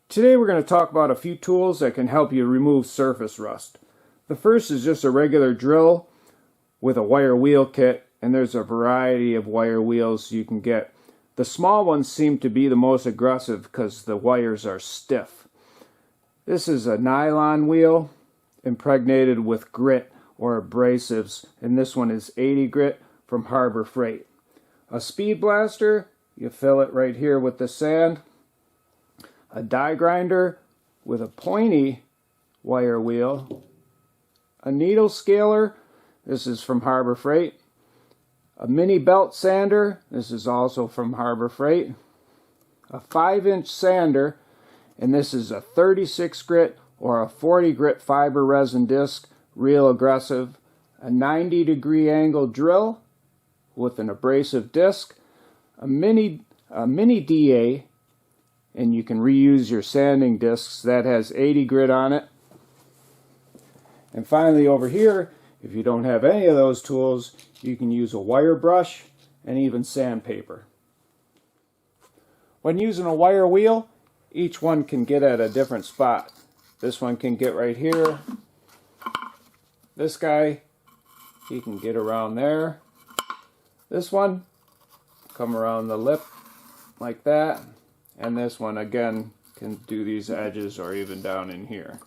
Today we're going to talk about a few tools that can help you remove surface rust. The first is just a regular drill with a wire wheel kit, and there's a variety of wire wheels you can get. The small ones seem to be the most aggressive because the wires are stiff. This is a nylon wheel impregnated with grit or abrasives, and this one is 80 grit from Harbor Freight. A SpeedBlaster, you fill it right here with the sand. A die grinder with a pointy wire wheel. A needle scaler, this is from Harbor Freight. A mini belt sander, this is also from Harbor Freight. A 5-inch sander, and this is a 36 grit or a 40 grit fiber resin disc, real aggressive. A 90-degree angle drill with an abrasive disc. A mini DA, and you can reuse your sanding discs. That has 80 grit on it. And finally over here, if you don't have any of those tools, you can use a wire brush and even sandpaper. When using a wire wheel, each one can get at a different spot. This one can get right here. This guy, he can get around there. This one, come around the lip like that. And this one again can do these edges or even down in here.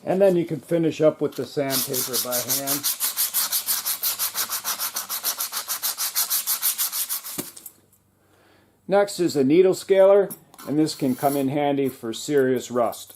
And then you can finish up with the sandpaper by hand. Next is a needle scaler, and this can come in handy for serious rust.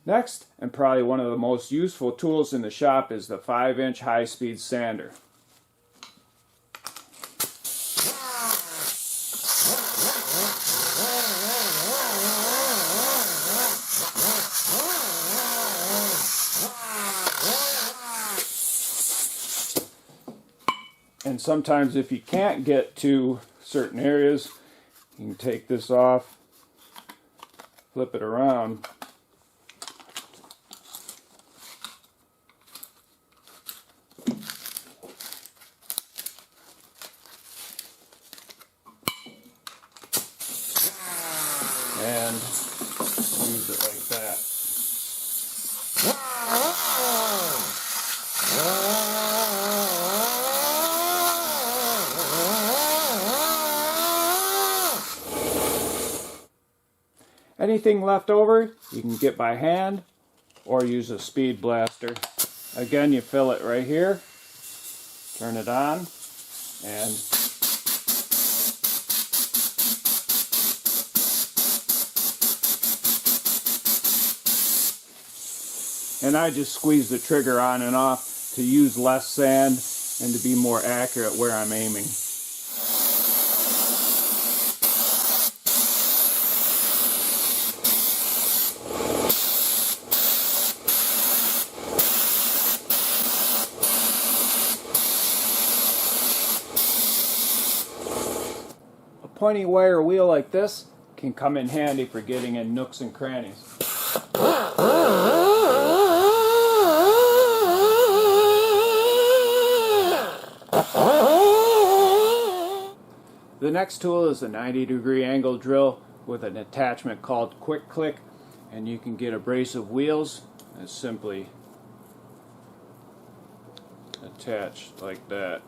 Next, and probably one of the most useful tools in the shop, is the 5-inch high-speed sander. And sometimes if you can't get to certain areas, you can take this off, flip it around, and use it like that. Anything left over, you can get by hand or use a SpeedBlaster. Again, you fill it right here, turn it on, and I just squeeze the trigger on and off to use less sand and to be more accurate where I'm aiming. pointy wire wheel like this can come in handy for getting in nooks and crannies. The next tool is a 90-degree angle drill with an attachment called Quick Click, and you can get abrasive wheels and simply attach like that.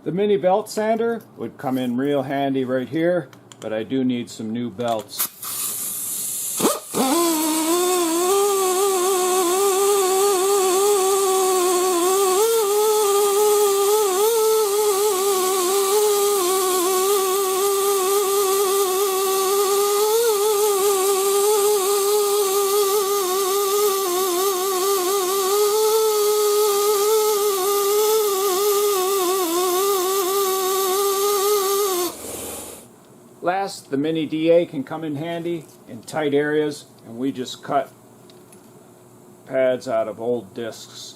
The mini belt sander would come in real handy right here, but I do need some new belts. Last, the mini DA can come in handy in tight areas, and we just cut pads out of old discs.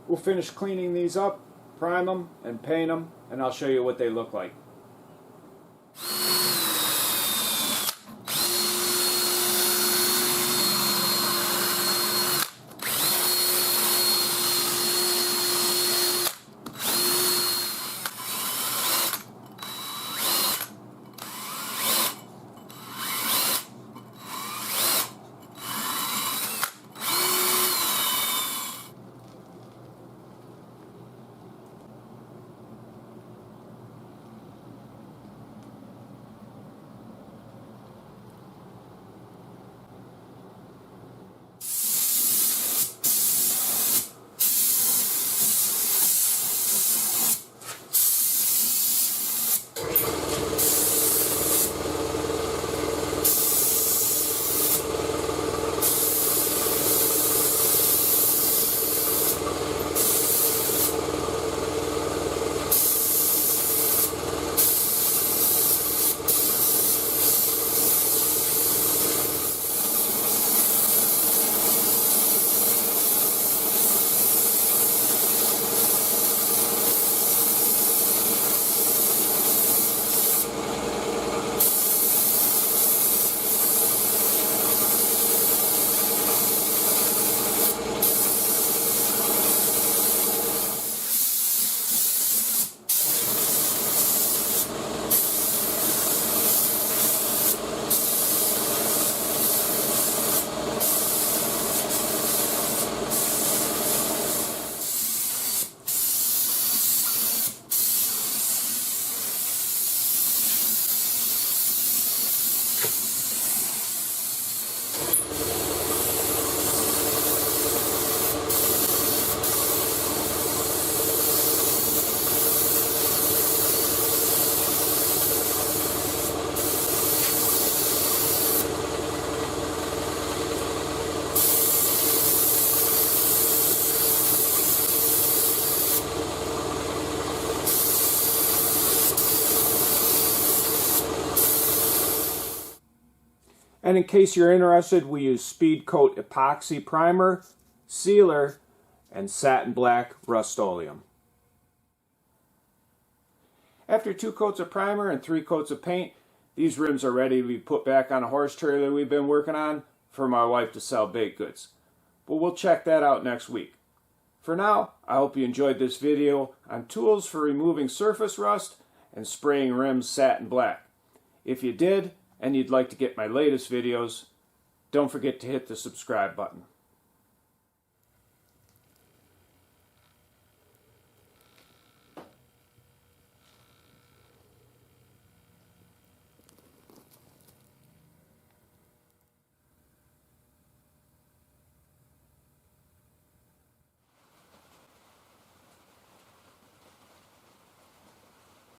We'll finish cleaning these up, prime them, and paint them, and I'll show you what they look like. And in case you're interested, we use Speedokote Epoxy Primer, Sealer, and Satin Black Rust-Oleum. After 2 coats of primer and 3 coats of paint, these rims are ready to be put back on a horse trailer we've been working on for my wife to sell baked goods. But we'll check that out next week. For now, I hope you enjoyed this video on tools for removing surface rust and spraying rims satin black. If you did, and you'd like to get my latest videos, don't forget to hit the subscribe button.